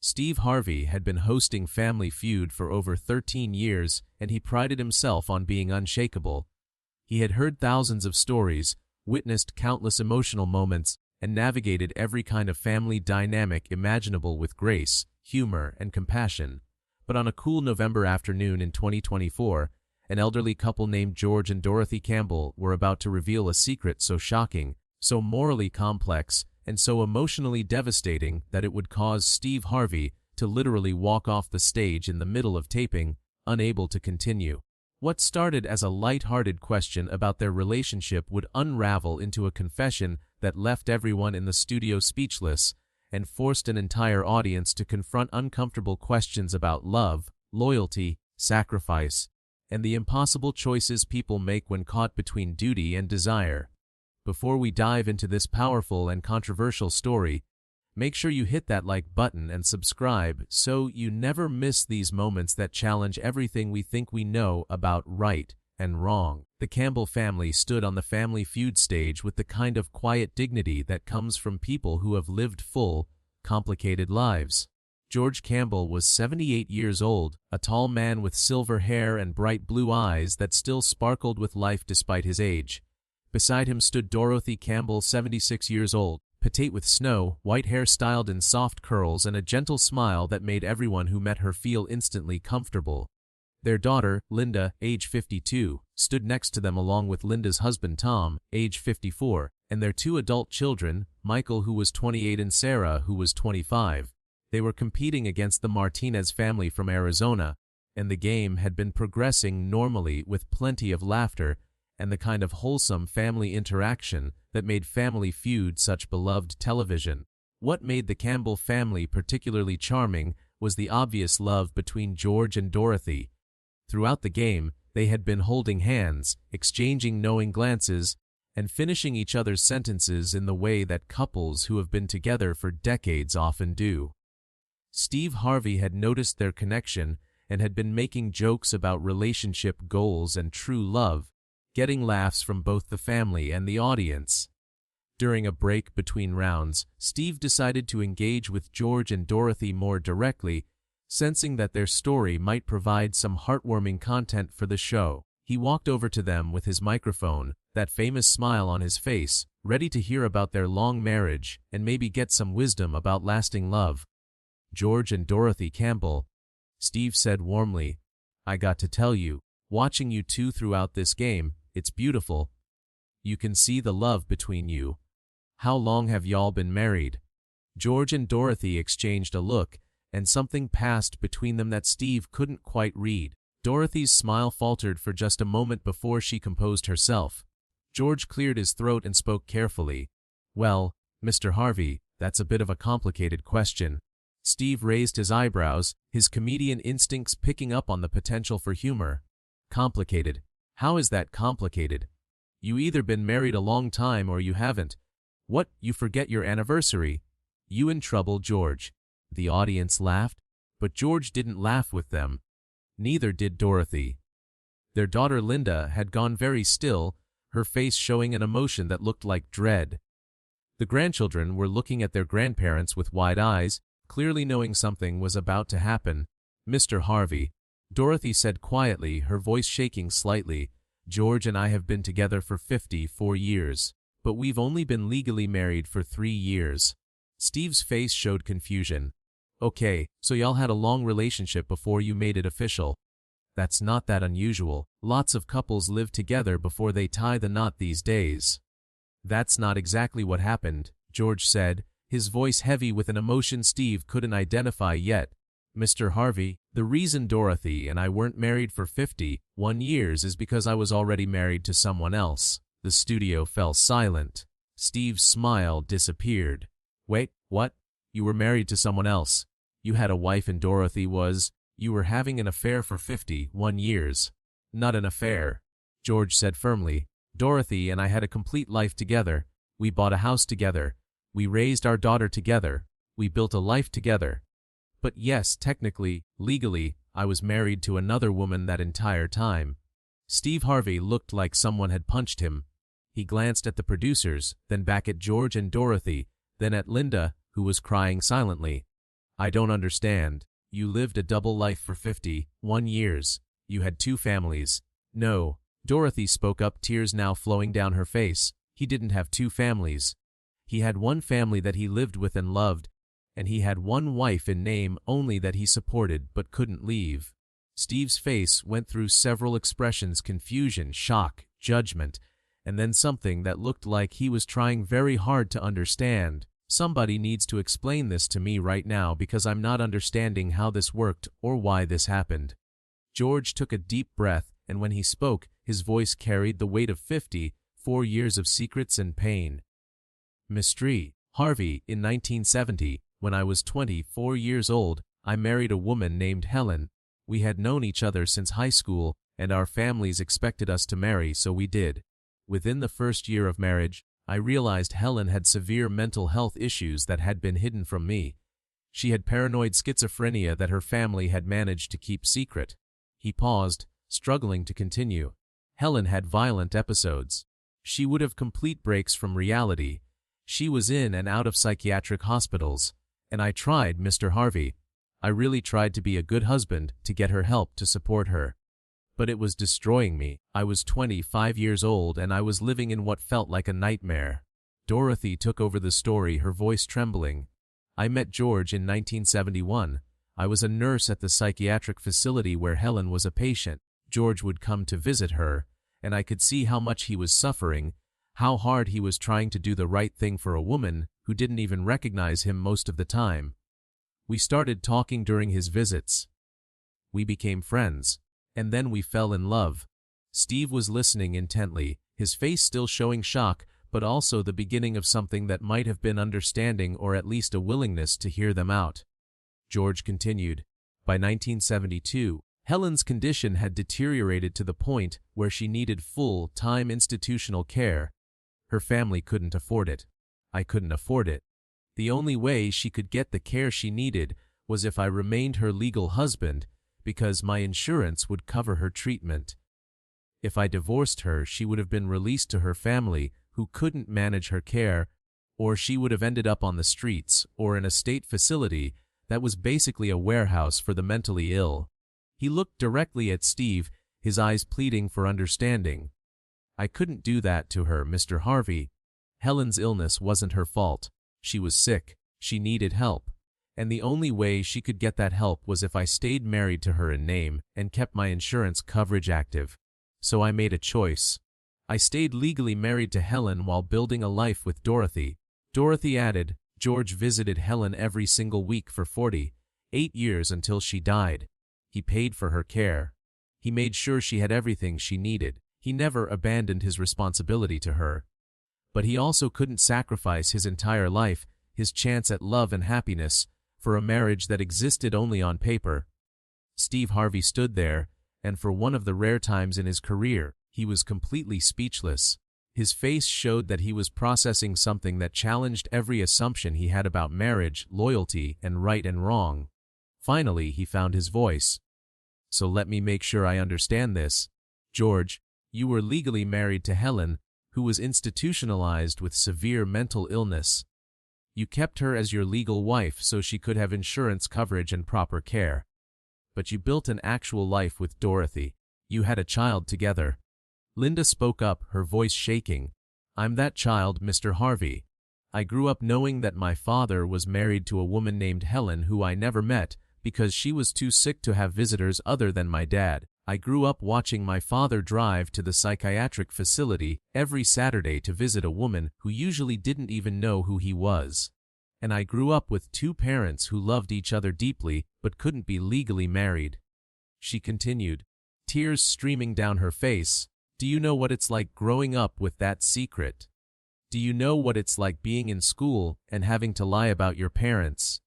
Steve Harvey had been hosting Family Feud for over 13 years, and he prided himself on being unshakable. He had heard thousands of stories, witnessed countless emotional moments, and navigated every kind of family dynamic imaginable with grace, humor, and compassion. But on a cool November afternoon in 2024, an elderly couple named George and Dorothy Campbell were about to reveal a secret so shocking, so morally complex, and so emotionally devastating that it would cause Steve Harvey to literally walk off the stage in the middle of taping, unable to continue. What started as a light-hearted question about their relationship would unravel into a confession that left everyone in the studio speechless and forced an entire audience to confront uncomfortable questions about love, loyalty, sacrifice, and the impossible choices people make when caught between duty and desire. Before we dive into this powerful and controversial story, make sure you hit that like button and subscribe so you never miss these moments that challenge everything we think we know about right and wrong. The Campbell family stood on the Family Feud stage with the kind of quiet dignity that comes from people who have lived full, complicated lives. George Campbell was 78 years old, a tall man with silver hair and bright blue eyes that still sparkled with life despite his age. Beside him stood Dorothy Campbell, 76 years old, petite with snow, white hair styled in soft curls and a gentle smile that made everyone who met her feel instantly comfortable. Their daughter, Linda, age 52, stood next to them along with Linda's husband Tom, age 54, and their two adult children, Michael, who was 28, and Sarah, who was 25. They were competing against the Martinez family from Arizona, and the game had been progressing normally with plenty of laughter and the kind of wholesome family interaction that made Family Feud such beloved television. What made the Campbell family particularly charming was the obvious love between George and Dorothy. Throughout the game, they had been holding hands, exchanging knowing glances, and finishing each other's sentences in the way that couples who have been together for decades often do. Steve Harvey had noticed their connection and had been making jokes about relationship goals and true love, getting laughs from both the family and the audience. During a break between rounds, Steve decided to engage with George and Dorothy more directly, sensing that their story might provide some heartwarming content for the show. He walked over to them with his microphone, that famous smile on his face, ready to hear about their long marriage and maybe get some wisdom about lasting love. "George and Dorothy Campbell," Steve said warmly, "I got to tell you, watching you two throughout this game, it's beautiful. You can see the love between you. How long have y'all been married?" George and Dorothy exchanged a look, and something passed between them that Steve couldn't quite read. Dorothy's smile faltered for just a moment before she composed herself. George cleared his throat and spoke carefully. "Well, Mr. Harvey, that's a bit of a complicated question." Steve raised his eyebrows, his comedian instincts picking up on the potential for humor. "Complicated? How is that complicated? You either been married a long time or you haven't. What, you forget your anniversary? You in trouble, George." The audience laughed, but George didn't laugh with them. Neither did Dorothy. Their daughter Linda had gone very still, her face showing an emotion that looked like dread. The grandchildren were looking at their grandparents with wide eyes, clearly knowing something was about to happen. "Mr. Harvey," Dorothy said quietly, her voice shaking slightly, "George and I have been together for 54 years, but we've only been legally married for 3 years. Steve's face showed confusion. "Okay, so y'all had a long relationship before you made it official. That's not that unusual. Lots of couples live together before they tie the knot these days." "That's not exactly what happened," George said, his voice heavy with an emotion Steve couldn't identify yet. "Mr. Harvey, the reason Dorothy and I weren't married for 51 years is because I was already married to someone else." The studio fell silent. Steve's smile disappeared. "Wait, what? You were married to someone else? You had a wife and Dorothy was... You were having an affair for 51 years. "Not an affair," George said firmly. "Dorothy and I had a complete life together. We bought a house together. We raised our daughter together. We built a life together. But yes, technically, legally, I was married to another woman that entire time." Steve Harvey looked like someone had punched him. He glanced at the producers, then back at George and Dorothy, then at Linda, who was crying silently. I don't understand. You lived a double life for 51 years. You had two families. No. Dorothy spoke up, tears now flowing down her face. He didn't have two families. He had one family that he lived with and loved, and he had one wife in name only that he supported but couldn't leave. Steve's face went through several expressions: confusion, shock, judgment, and then something that looked like he was trying very hard to understand. Somebody needs to explain this to me right now because I'm not understanding how this worked or why this happened. George took a deep breath, and when he spoke, his voice carried the weight of 54 years of secrets and pain. Mr. Harvey, in 1970, when I was 24 years old, I married a woman named Helen. We had known each other since high school, and our families expected us to marry, so we did. Within the first year of marriage, I realized Helen had severe mental health issues that had been hidden from me. She had paranoid schizophrenia that her family had managed to keep secret. He paused, struggling to continue. Helen had violent episodes. She would have complete breaks from reality. She was in and out of psychiatric hospitals. And I tried, Mr. Harvey. I really tried to be a good husband, to get her help, to support her. But it was destroying me. I was 25 years old and I was living in what felt like a nightmare. Dorothy took over the story, her voice trembling. I met George in 1971. I was a nurse at the psychiatric facility where Helen was a patient. George would come to visit her, and I could see how much he was suffering, how hard he was trying to do the right thing for a woman who didn't even recognize him most of the time. We started talking during his visits. We became friends, and then we fell in love. Steve was listening intently, his face still showing shock, but also the beginning of something that might have been understanding or at least a willingness to hear them out. George continued. By 1972, Helen's condition had deteriorated to the point where she needed full-time institutional care. Her family couldn't afford it. I couldn't afford it. The only way she could get the care she needed was if I remained her legal husband, because my insurance would cover her treatment. If I divorced her, she would have been released to her family, who couldn't manage her care, or she would have ended up on the streets or in a state facility that was basically a warehouse for the mentally ill. He looked directly at Steve, his eyes pleading for understanding. I couldn't do that to her, Mr. Harvey. Helen's illness wasn't her fault. She was sick, she needed help, and the only way she could get that help was if I stayed married to her in name and kept my insurance coverage active. So I made a choice. I stayed legally married to Helen while building a life with Dorothy. Dorothy added. George visited Helen every single week for 48 years until she died. He paid for her care. He made sure she had everything she needed. He never abandoned his responsibility to her. But he also couldn't sacrifice his entire life, his chance at love and happiness, for a marriage that existed only on paper. Steve Harvey stood there, and for one of the rare times in his career, he was completely speechless. His face showed that he was processing something that challenged every assumption he had about marriage, loyalty, and right and wrong. Finally, he found his voice. So let me make sure I understand this. George, you were legally married to Helen, who was institutionalized with severe mental illness. You kept her as your legal wife so she could have insurance coverage and proper care. But you built an actual life with Dorothy. You had a child together. Linda spoke up, her voice shaking. I'm that child, Mr. Harvey. I grew up knowing that my father was married to a woman named Helen who I never met because she was too sick to have visitors other than my dad. I grew up watching my father drive to the psychiatric facility every Saturday to visit a woman who usually didn't even know who he was. And I grew up with two parents who loved each other deeply but couldn't be legally married. She continued, tears streaming down her face. Do you know what it's like growing up with that secret? Do you know what it's like being in school and having to lie about your parents?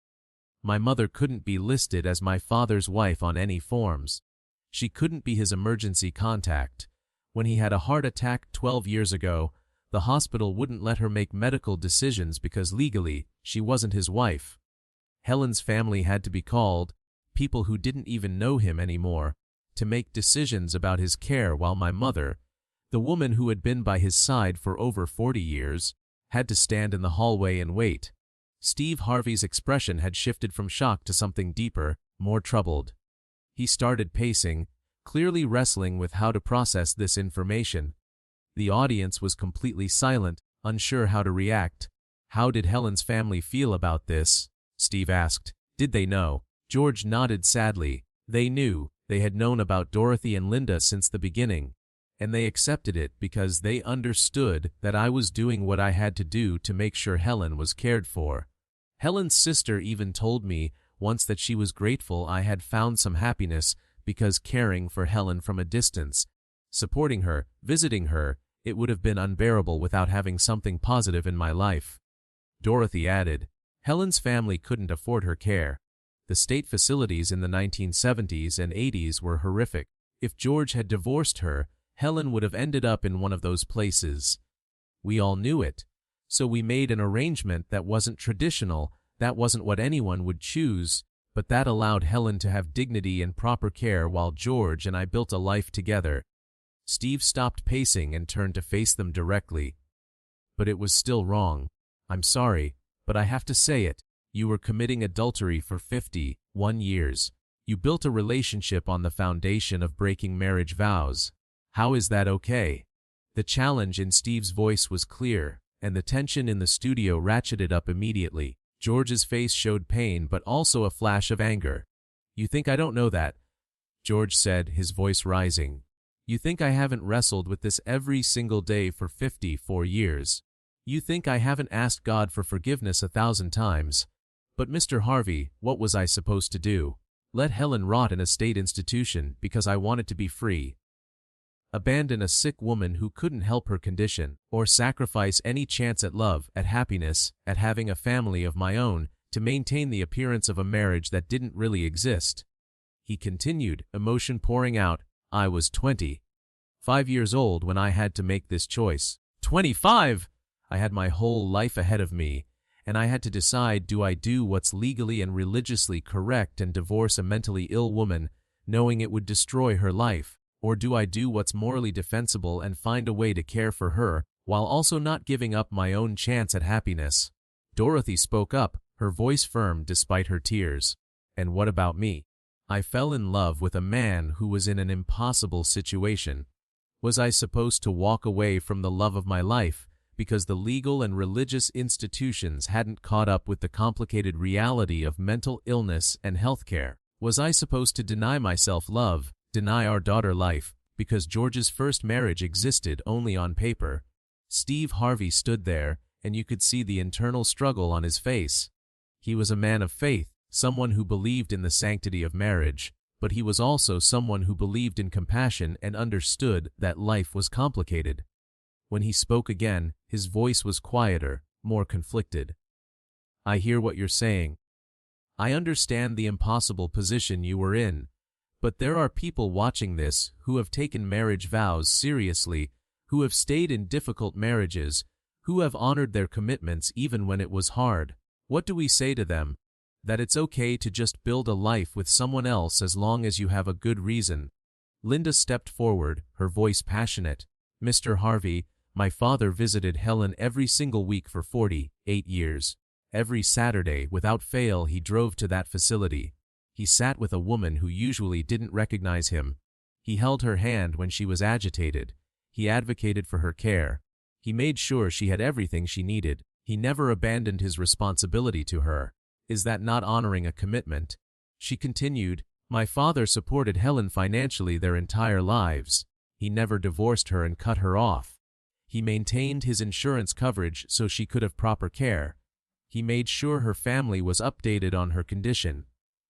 My mother couldn't be listed as my father's wife on any forms. She couldn't be his emergency contact. When he had a heart attack 12 years ago, the hospital wouldn't let her make medical decisions because legally, she wasn't his wife. Helen's family had to be called, people who didn't even know him anymore, to make decisions about his care while my mother, the woman who had been by his side for over 40 years, had to stand in the hallway and wait. Steve Harvey's expression had shifted from shock to something deeper, more troubled. He started pacing, clearly wrestling with how to process this information. The audience was completely silent, unsure how to react. "How did Helen's family feel about this?" Steve asked. "Did they know?" George nodded sadly. They knew. They had known about Dorothy and Linda since the beginning, and they accepted it because they understood that I was doing what I had to do to make sure Helen was cared for. Helen's sister even told me once that she was grateful I had found some happiness because caring for Helen from a distance, supporting her, visiting her, it would have been unbearable without having something positive in my life. Dorothy added, "Helen's family couldn't afford her care. The state facilities in the 1970s and 80s were horrific. If George had divorced her, Helen would have ended up in one of those places. We all knew it. So we made an arrangement that wasn't traditional, that wasn't what anyone would choose, but that allowed Helen to have dignity and proper care while George and I built a life together." Steve stopped pacing and turned to face them directly. "But it was still wrong. I'm sorry, but I have to say it. You were committing adultery for 51 years. You built a relationship on the foundation of breaking marriage vows. How is that okay?" The challenge in Steve's voice was clear, and the tension in the studio ratcheted up immediately. George's face showed pain but also a flash of anger. "You think I don't know that?" George said, his voice rising. "You think I haven't wrestled with this every single day for 54 years? You think I haven't asked God for forgiveness 1,000 times? But Mr. Harvey, what was I supposed to do? Let Helen rot in a state institution because I wanted to be free? Abandon a sick woman who couldn't help her condition, or sacrifice any chance at love, at happiness, at having a family of my own, to maintain the appearance of a marriage that didn't really exist?" He continued, emotion pouring out. "I was 25 years old when I had to make this choice. 25! I had my whole life ahead of me, and I had to decide, do I do what's legally and religiously correct and divorce a mentally ill woman, knowing it would destroy her life, or do I do what's morally defensible and find a way to care for her, while also not giving up my own chance at happiness?" Dorothy spoke up, her voice firm despite her tears. "And what about me? I fell in love with a man who was in an impossible situation. Was I supposed to walk away from the love of my life because the legal and religious institutions hadn't caught up with the complicated reality of mental illness and healthcare? Was I supposed to deny myself love, deny our daughter life, because George's first marriage existed only on paper?" Steve Harvey stood there, and you could see the internal struggle on his face. He was a man of faith, someone who believed in the sanctity of marriage, but he was also someone who believed in compassion and understood that life was complicated. When he spoke again, his voice was quieter, more conflicted. "I hear what you're saying. I understand the impossible position you were in, but there are people watching this who have taken marriage vows seriously, who have stayed in difficult marriages, who have honored their commitments even when it was hard. What do we say to them? That it's okay to just build a life with someone else as long as you have a good reason?" Linda stepped forward, her voice passionate. "Mr. Harvey, my father visited Helen every single week for 48 years. Every Saturday, without fail, he drove to that facility. He sat with a woman who usually didn't recognize him. He held her hand when she was agitated. He advocated for her care. He made sure she had everything she needed. He never abandoned his responsibility to her. Is that not honoring a commitment?" She continued, "My father supported Helen financially their entire lives. He never divorced her and cut her off. He maintained his insurance coverage so she could have proper care. He made sure her family was updated on her condition.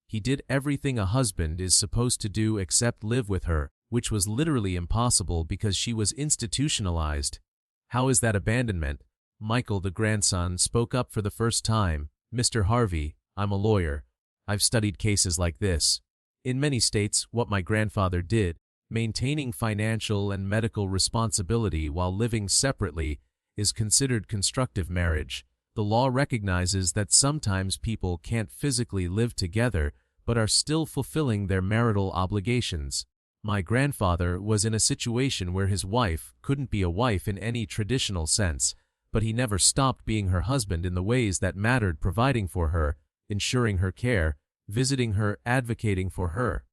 He did everything a husband is supposed to do except live with her, which was literally impossible because she was institutionalized. How is that abandonment?" Michael, the grandson, spoke up for the first time. "Mr. Harvey, I'm a lawyer. I've studied cases like this. In many states, what my grandfather did, maintaining financial and medical responsibility while living separately, is considered constructive marriage. The law recognizes that sometimes people can't physically live together but are still fulfilling their marital obligations. My grandfather was in a situation where his wife couldn't be a wife in any traditional sense, but he never stopped being her husband in the ways that mattered, providing for her, ensuring her care, visiting her, advocating for her.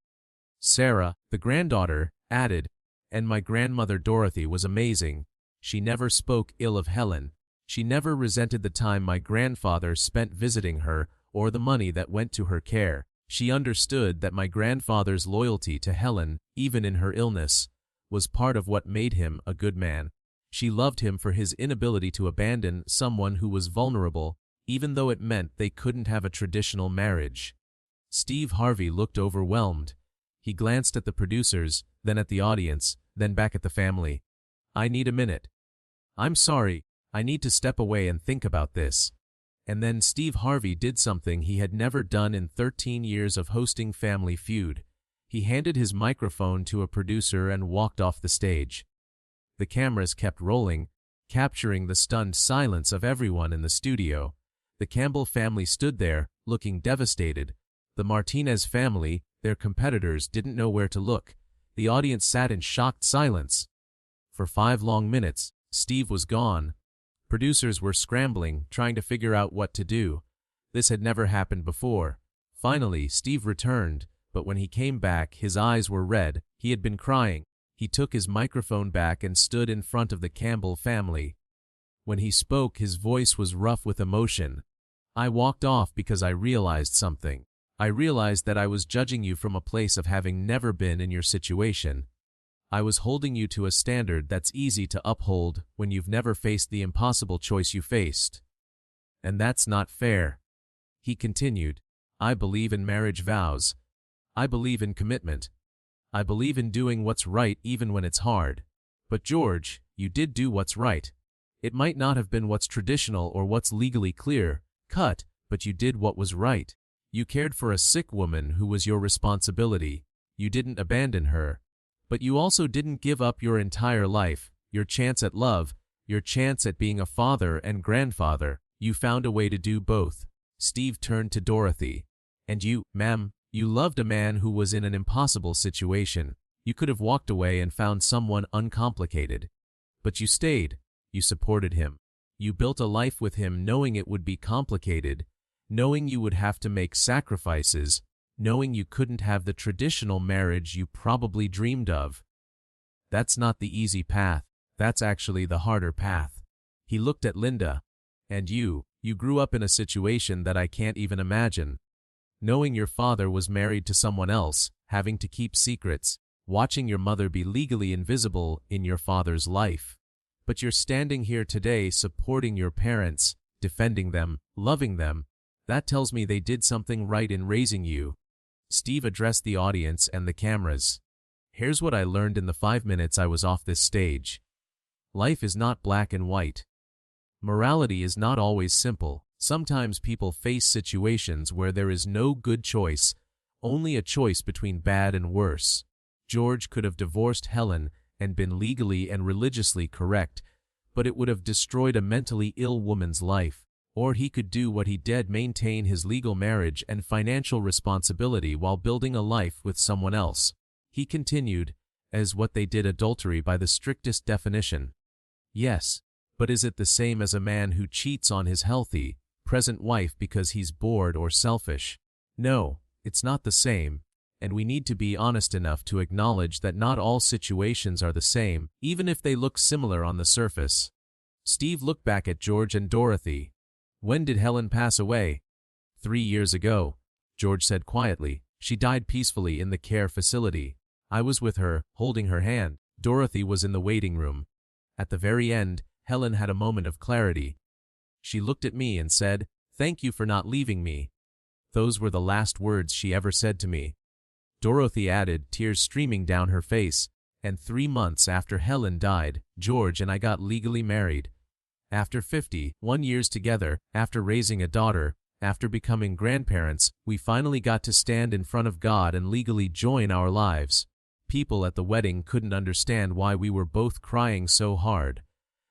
Sarah, the granddaughter, added, and my grandmother Dorothy was amazing. She never spoke ill of Helen. She never resented the time my grandfather spent visiting her or the money that went to her care. She understood that my grandfather's loyalty to Helen, even in her illness, was part of what made him a good man. She loved him for his inability to abandon someone who was vulnerable, even though it meant they couldn't have a traditional marriage. Steve Harvey looked overwhelmed. He glanced at the producers, then at the audience, then back at the family. I need a minute. I'm sorry, I need to step away and think about this. And then Steve Harvey did something he had never done in 13 years of hosting Family Feud. He handed his microphone to a producer and walked off the stage. The cameras kept rolling, capturing the stunned silence of everyone in the studio. The Campbell family stood there, looking devastated. The Martinez family, their competitors, didn't know where to look. The audience sat in shocked silence. For 5 long minutes, Steve was gone. Producers were scrambling, trying to figure out what to do. This had never happened before. Finally, Steve returned, but when he came back, his eyes were red. He had been crying. He took his microphone back and stood in front of the Campbell family. When he spoke, his voice was rough with emotion. I walked off because I realized something. I realized that I was judging you from a place of having never been in your situation. I was holding you to a standard that's easy to uphold when you've never faced the impossible choice you faced. And that's not fair. He continued, I believe in marriage vows. I believe in commitment. I believe in doing what's right even when it's hard. But George, you did do what's right. It might not have been what's traditional or what's legally clear-cut, but you did what was right. You cared for a sick woman who was your responsibility. You didn't abandon her. But you also didn't give up your entire life, your chance at love, your chance at being a father and grandfather. You found a way to do both. Steve turned to Dorothy. And you, ma'am, you loved a man who was in an impossible situation. You could have walked away and found someone uncomplicated. But you stayed. You supported him. You built a life with him knowing it would be complicated, knowing you would have to make sacrifices, knowing you couldn't have the traditional marriage you probably dreamed of. That's not the easy path. That's actually the harder path. He looked at Linda. And you grew up in a situation that I can't even imagine. Knowing your father was married to someone else, having to keep secrets, watching your mother be legally invisible in your father's life. But you're standing here today supporting your parents, defending them, loving them. That tells me they did something right in raising you. Steve addressed the audience and the cameras. Here's what I learned in the 5 minutes I was off this stage. Life is not black and white. Morality is not always simple. Sometimes people face situations where there is no good choice, only a choice between bad and worse. George could have divorced Helen and been legally and religiously correct, but it would have destroyed a mentally ill woman's life. Or he could do what he did, maintain his legal marriage and financial responsibility while building a life with someone else. He continued, as what they did adultery by the strictest definition. Yes, but is it the same as a man who cheats on his healthy, present wife because he's bored or selfish? No, it's not the same, and we need to be honest enough to acknowledge that not all situations are the same, even if they look similar on the surface. Steve looked back at George and Dorothy. When did Helen pass away? 3 years ago, George said quietly. She died peacefully in the care facility. I was with her, holding her hand. Dorothy was in the waiting room. At the very end, Helen had a moment of clarity. She looked at me and said, "Thank you for not leaving me." Those were the last words she ever said to me. Dorothy added, tears streaming down her face, and 3 months after Helen died, George and I got legally married. After 51 years together, after raising a daughter, after becoming grandparents, we finally got to stand in front of God and legally join our lives. People at the wedding couldn't understand why we were both crying so hard.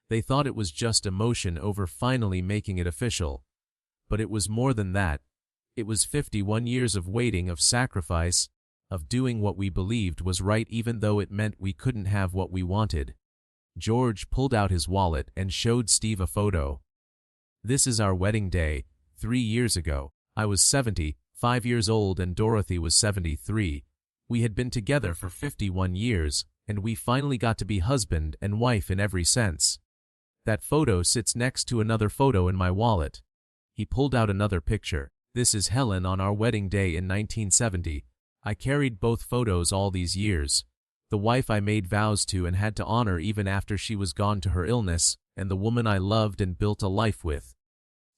They thought it was just emotion over finally making it official. But it was more than that. It was 51 years of waiting, of sacrifice, of doing what we believed was right even though it meant we couldn't have what we wanted. George pulled out his wallet and showed Steve a photo. "This is our wedding day, 3 years ago. I was 75 years old and Dorothy was 73. We had been together for 51 years, and we finally got to be husband and wife in every sense. That photo sits next to another photo in my wallet." He pulled out another picture. "This is Helen on our wedding day in 1970. I carried both photos all these years. The wife I made vows to and had to honor even after she was gone to her illness, and the woman I loved and built a life with."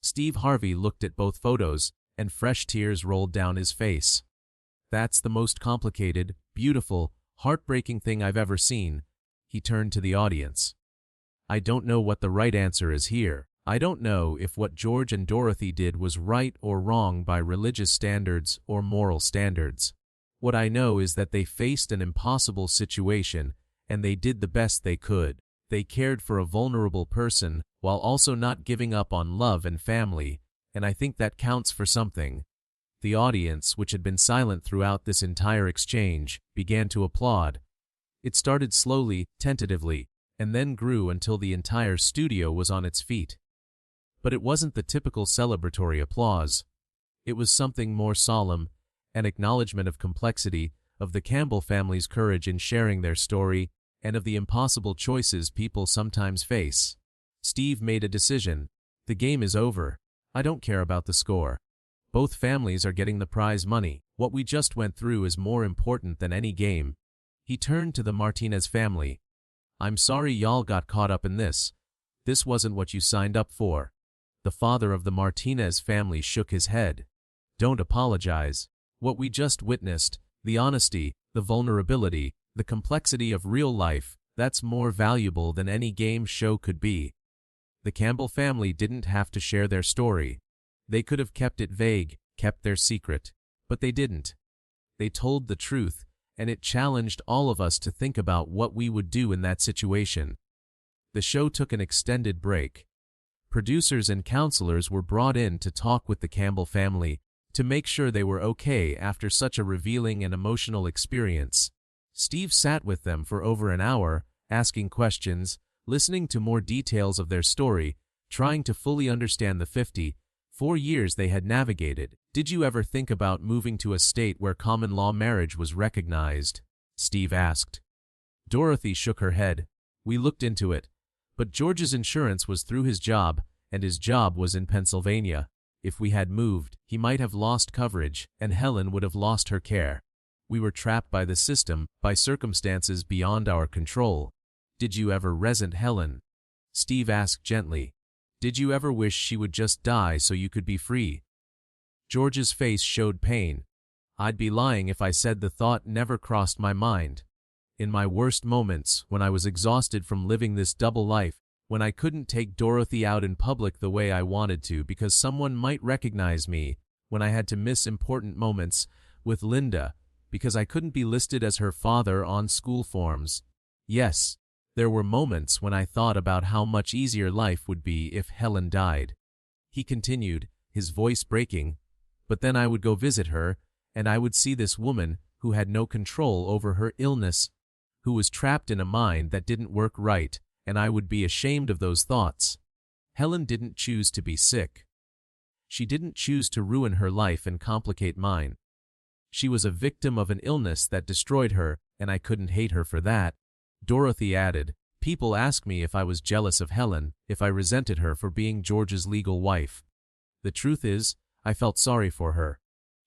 Steve Harvey looked at both photos, and fresh tears rolled down his face. "That's the most complicated, beautiful, heartbreaking thing I've ever seen." He turned to the audience. "I don't know what the right answer is here. I don't know if what George and Dorothy did was right or wrong by religious standards or moral standards. What I know is that they faced an impossible situation, and they did the best they could. They cared for a vulnerable person, while also not giving up on love and family, and I think that counts for something." The audience, which had been silent throughout this entire exchange, began to applaud. It started slowly, tentatively, and then grew until the entire studio was on its feet. But it wasn't the typical celebratory applause. It was something more solemn, an acknowledgement of complexity, of the Campbell family's courage in sharing their story, and of the impossible choices people sometimes face. Steve made a decision. "The game is over. I don't care about the score. Both families are getting the prize money. What we just went through is more important than any game." He turned to the Martinez family. "I'm sorry y'all got caught up in this. This wasn't what you signed up for." The father of the Martinez family shook his head. "Don't apologize. What we just witnessed, the honesty, the vulnerability, the complexity of real life, that's more valuable than any game show could be." The Campbell family didn't have to share their story. They could have kept it vague, kept their secret, but they didn't. They told the truth, and it challenged all of us to think about what we would do in that situation. The show took an extended break. Producers and counselors were brought in to talk with the Campbell family, to make sure they were okay after such a revealing and emotional experience. Steve sat with them for over an hour, asking questions, listening to more details of their story, trying to fully understand the 54 years they had navigated. "Did you ever think about moving to a state where common law marriage was recognized?" Steve asked. Dorothy shook her head. "We looked into it, but George's insurance was through his job, and his job was in Pennsylvania. If we had moved, he might have lost coverage, and Helen would have lost her care. We were trapped by the system, by circumstances beyond our control." "Did you ever resent Helen?" Steve asked gently. "Did you ever wish she would just die so you could be free?" George's face showed pain. "I'd be lying if I said the thought never crossed my mind. In my worst moments, when I was exhausted from living this double life, when I couldn't take Dorothy out in public the way I wanted to because someone might recognize me, when I had to miss important moments with Linda because I couldn't be listed as her father on school forms. Yes, there were moments when I thought about how much easier life would be if Helen died." He continued, his voice breaking. "But then I would go visit her, and I would see this woman who had no control over her illness, who was trapped in a mind that didn't work right, and I would be ashamed of those thoughts. Helen didn't choose to be sick. She didn't choose to ruin her life and complicate mine. She was a victim of an illness that destroyed her, and I couldn't hate her for that." Dorothy added, "People ask me if I was jealous of Helen, if I resented her for being George's legal wife. The truth is, I felt sorry for her.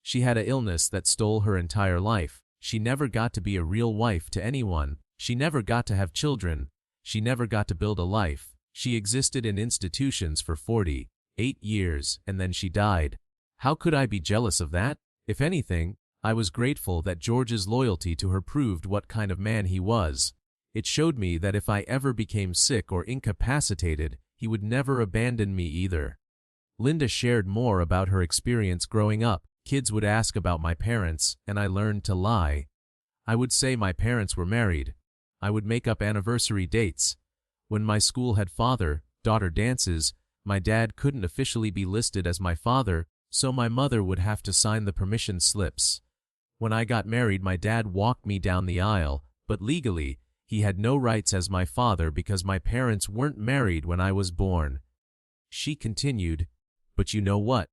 She had an illness that stole her entire life. She never got to be a real wife to anyone. She never got to have children. She never got to build a life. She existed in institutions for 48 years, and then she died. How could I be jealous of that? If anything, I was grateful that George's loyalty to her proved what kind of man he was. It showed me that if I ever became sick or incapacitated, he would never abandon me either." Linda shared more about her experience growing up. "Kids would ask about my parents, and I learned to lie. I would say my parents were married. I would make up anniversary dates. When my school had father-daughter dances, my dad couldn't officially be listed as my father, so my mother would have to sign the permission slips. When I got married, my dad walked me down the aisle, but legally, He had no rights as my father because my parents weren't married when I was born. She continued, but you know what?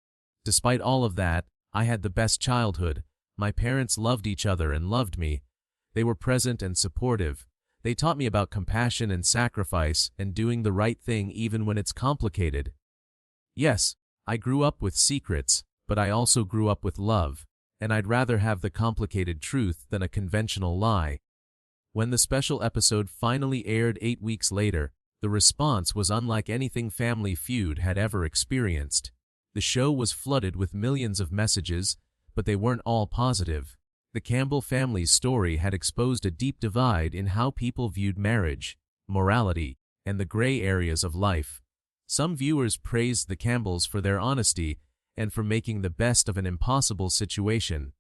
Despite all of that, I had the best childhood. My parents loved each other and loved me. They were present and supportive. They taught me about compassion and sacrifice and doing the right thing even when it's complicated. Yes, I grew up with secrets, but I also grew up with love, and I'd rather have the complicated truth than a conventional lie. When the special episode finally aired 8 weeks later, the response was unlike anything Family Feud had ever experienced. The show was flooded with millions of messages, but they weren't all positive. The Campbell family's story had exposed a deep divide in how people viewed marriage, morality, and the gray areas of life. Some viewers praised the Campbells for their honesty and for making the best of an impossible situation.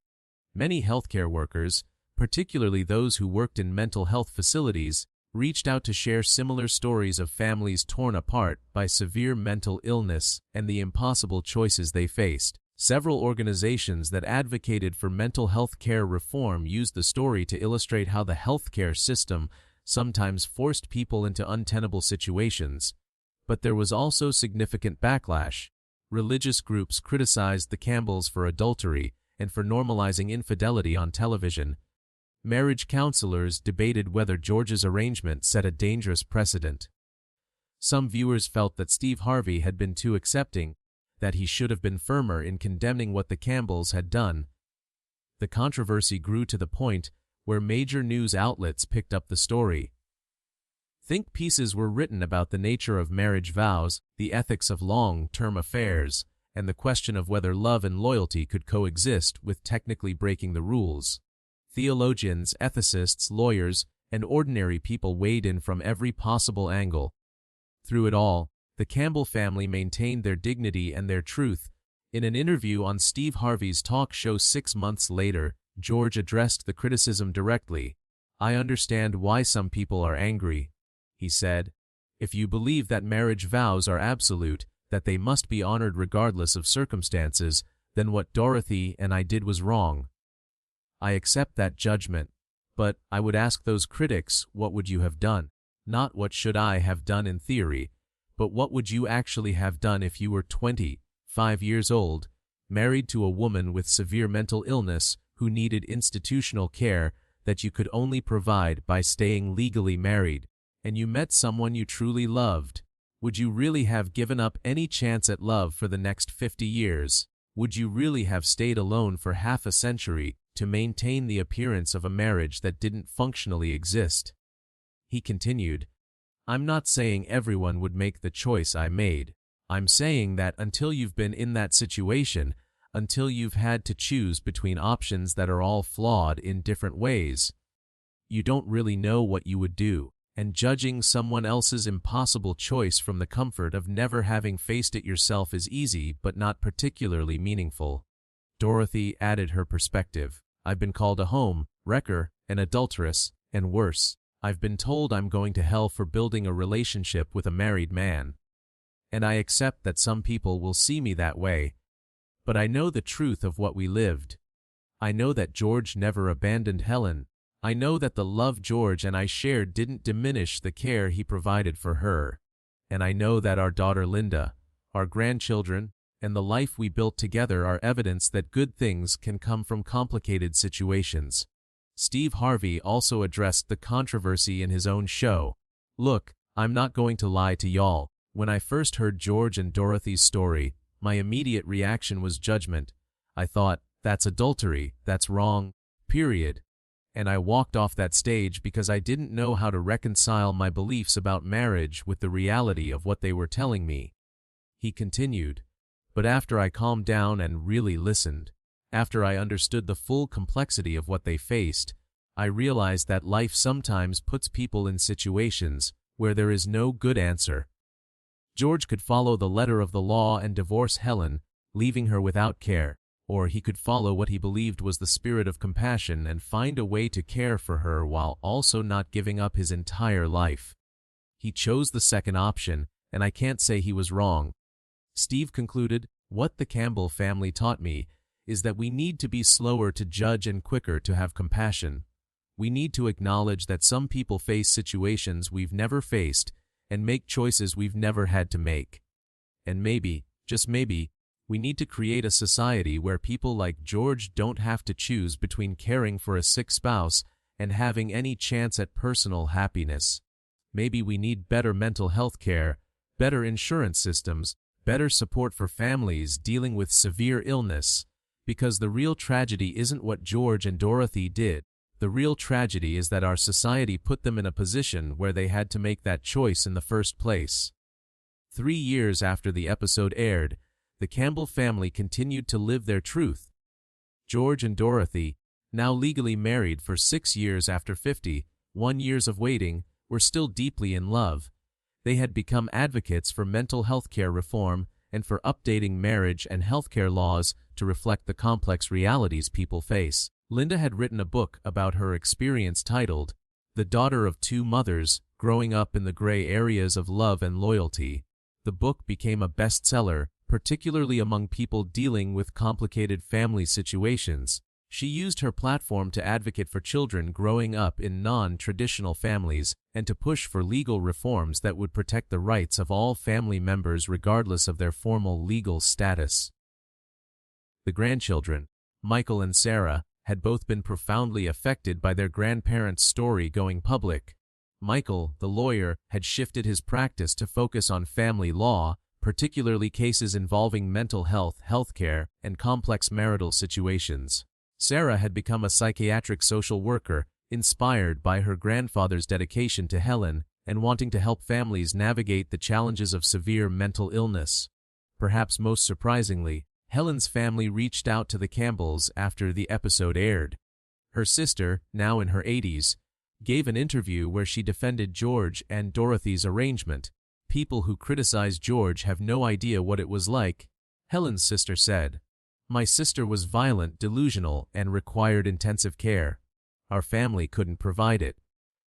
Many healthcare workers, particularly those who worked in mental health facilities, reached out to share similar stories of families torn apart by severe mental illness and the impossible choices they faced. Several organizations that advocated for mental health care reform used the story to illustrate how the healthcare system sometimes forced people into untenable situations. But there was also significant backlash. Religious groups criticized the Campbells for adultery and for normalizing infidelity on television. Marriage counselors debated whether George's arrangement set a dangerous precedent. Some viewers felt that Steve Harvey had been too accepting, that he should have been firmer in condemning what the Campbells had done. The controversy grew to the point where major news outlets picked up the story. Think pieces were written about the nature of marriage vows, the ethics of long-term affairs, and the question of whether love and loyalty could coexist with technically breaking the rules. Theologians, ethicists, lawyers, and ordinary people weighed in from every possible angle. Through it all, the Campbell family maintained their dignity and their truth. In an interview on Steve Harvey's talk show 6 months later, George addressed the criticism directly. "I understand why some people are angry," he said. "If you believe that marriage vows are absolute, that they must be honored regardless of circumstances, then what Dorothy and I did was wrong. I accept that judgment, but I would ask those critics, what would you have done? Not what should I have done in theory, but what would you actually have done if you were 25 years old, married to a woman with severe mental illness who needed institutional care that you could only provide by staying legally married, and you met someone you truly loved? Would you really have given up any chance at love for the next 50 years? Would you really have stayed alone for half a century to maintain the appearance of a marriage that didn't functionally exist?" He continued, "I'm not saying everyone would make the choice I made. I'm saying that until you've been in that situation, until you've had to choose between options that are all flawed in different ways, you don't really know what you would do, and judging someone else's impossible choice from the comfort of never having faced it yourself is easy but not particularly meaningful." Dorothy added her perspective. "I've been called a home wrecker, an adulteress, and worse. I've been told I'm going to hell for building a relationship with a married man. And I accept that some people will see me that way. But I know the truth of what we lived. I know that George never abandoned Helen. I know that the love George and I shared didn't diminish the care he provided for her. And I know that our daughter Linda, our grandchildren, and the life we built together are evidence that good things can come from complicated situations." Steve Harvey also addressed the controversy in his own show. "Look, I'm not going to lie to y'all. When I first heard George and Dorothy's story, my immediate reaction was judgment. I thought, that's adultery, that's wrong, period. And I walked off that stage because I didn't know how to reconcile my beliefs about marriage with the reality of what they were telling me." He continued, "But after I calmed down and really listened, after I understood the full complexity of what they faced, I realized that life sometimes puts people in situations where there is no good answer. George could follow the letter of the law and divorce Helen, leaving her without care, or he could follow what he believed was the spirit of compassion and find a way to care for her while also not giving up his entire life. He chose the second option, and I can't say he was wrong." Steve concluded, "What the Campbell family taught me is that we need to be slower to judge and quicker to have compassion. We need to acknowledge that some people face situations we've never faced and make choices we've never had to make. And maybe, just maybe, we need to create a society where people like George don't have to choose between caring for a sick spouse and having any chance at personal happiness. Maybe we need better mental health care, better insurance systems, better support for families dealing with severe illness, because the real tragedy isn't what George and Dorothy did. The real tragedy is that our society put them in a position where they had to make that choice in the first place. 3 years after the episode aired, the Campbell family continued to live their truth. George and Dorothy, now legally married for 6 years after 51 years of waiting, were still deeply in love. They had become advocates for mental health care reform and for updating marriage and healthcare laws to reflect the complex realities people face. Linda had written a book about her experience titled, "The Daughter of Two Mothers, Growing Up in the Gray Areas of Love and Loyalty." The book became a bestseller, particularly among people dealing with complicated family situations. She used her platform to advocate for children growing up in non-traditional families and to push for legal reforms that would protect the rights of all family members regardless of their formal legal status. The grandchildren, Michael and Sarah, had both been profoundly affected by their grandparents' story going public. Michael, the lawyer, had shifted his practice to focus on family law, particularly cases involving mental health, healthcare, and complex marital situations. Sarah had become a psychiatric social worker, inspired by her grandfather's dedication to Helen and wanting to help families navigate the challenges of severe mental illness. Perhaps most surprisingly, Helen's family reached out to the Campbells after the episode aired. Her sister, now in her 80s, gave an interview where she defended George and Dorothy's arrangement. "People who criticize George have no idea what it was like," Helen's sister said. "My sister was violent, delusional, and required intensive care. Our family couldn't provide it.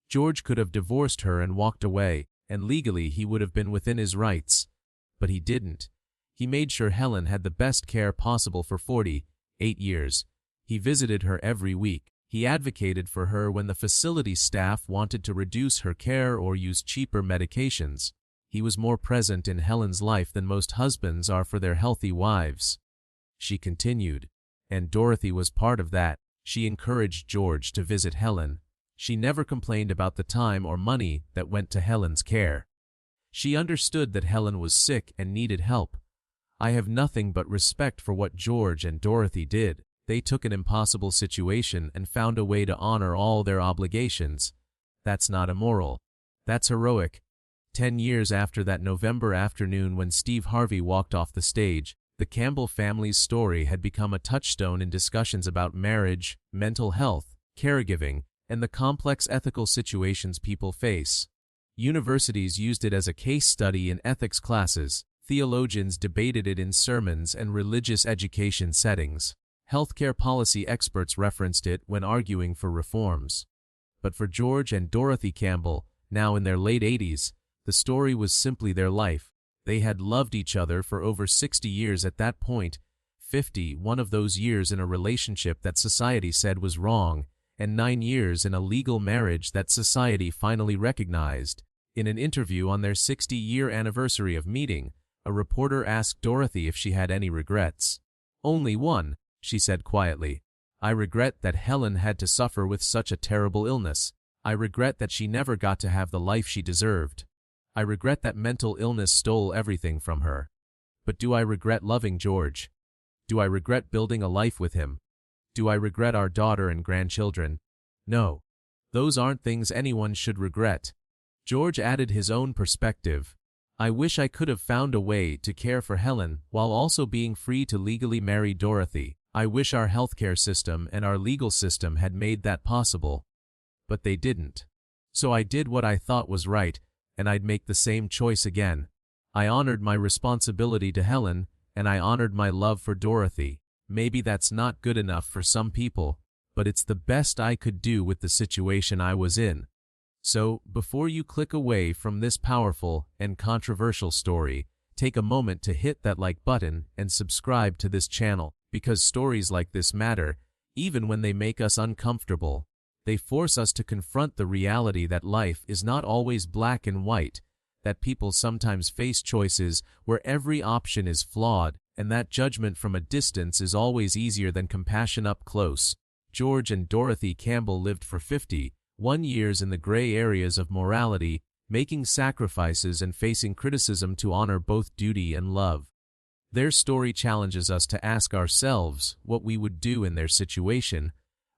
George could have divorced her and walked away, and legally he would have been within his rights. But he didn't. He made sure Helen had the best care possible for 48 years. He visited her every week. He advocated for her when the facility staff wanted to reduce her care or use cheaper medications. He was more present in Helen's life than most husbands are for their healthy wives." She continued, "And Dorothy was part of that. She encouraged George to visit Helen. She never complained about the time or money that went to Helen's care. She understood that Helen was sick and needed help. I have nothing but respect for what George and Dorothy did. They took an impossible situation and found a way to honor all their obligations. That's not immoral. That's heroic." 10 years after that November afternoon when Steve Harvey walked off the stage, the Campbell family's story had become a touchstone in discussions about marriage, mental health, caregiving, and the complex ethical situations people face. Universities used it as a case study in ethics classes. Theologians debated it in sermons and religious education settings. Healthcare policy experts referenced it when arguing for reforms. But for George and Dorothy Campbell, now in their late 80s, the story was simply their life. They had loved each other for over 60 years at that point, 51 of those years in a relationship that society said was wrong, and 9 years in a legal marriage that society finally recognized. In an interview on their 60-year anniversary of meeting, a reporter asked Dorothy if she had any regrets. "Only one," she said quietly. "I regret that Helen had to suffer with such a terrible illness. I regret that she never got to have the life she deserved. I regret that mental illness stole everything from her. But do I regret loving George? Do I regret building a life with him? Do I regret our daughter and grandchildren? No. Those aren't things anyone should regret." George added his own perspective. "I wish I could have found a way to care for Helen while also being free to legally marry Dorothy. I wish our healthcare system and our legal system had made that possible. But they didn't. So I did what I thought was right, and I'd make the same choice again. I honored my responsibility to Helen, and I honored my love for Dorothy. Maybe that's not good enough for some people, but it's the best I could do with the situation I was in." So, before you click away from this powerful and controversial story, take a moment to hit that like button and subscribe to this channel, because stories like this matter, even when they make us uncomfortable. They force us to confront the reality that life is not always black and white, that people sometimes face choices where every option is flawed, and that judgment from a distance is always easier than compassion up close. George and Dorothy Campbell lived for 51 years in the gray areas of morality, making sacrifices and facing criticism to honor both duty and love. Their story challenges us to ask ourselves what we would do in their situation,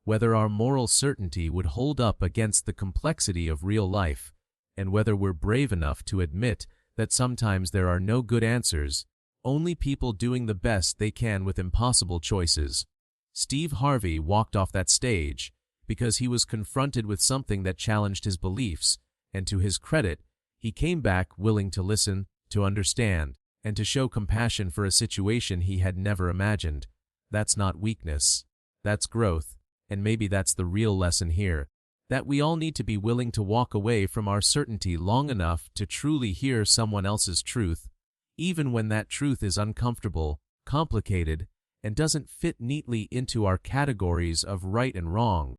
whether our moral certainty would hold up against the complexity of real life, and whether we're brave enough to admit that sometimes there are no good answers, only people doing the best they can with impossible choices. Steve Harvey walked off that stage because he was confronted with something that challenged his beliefs, and to his credit, he came back willing to listen, to understand, and to show compassion for a situation he had never imagined. That's not weakness. That's growth, and maybe that's the real lesson here, that we all need to be willing to walk away from our certainty long enough to truly hear someone else's truth, even when that truth is uncomfortable, complicated, and doesn't fit neatly into our categories of right and wrong.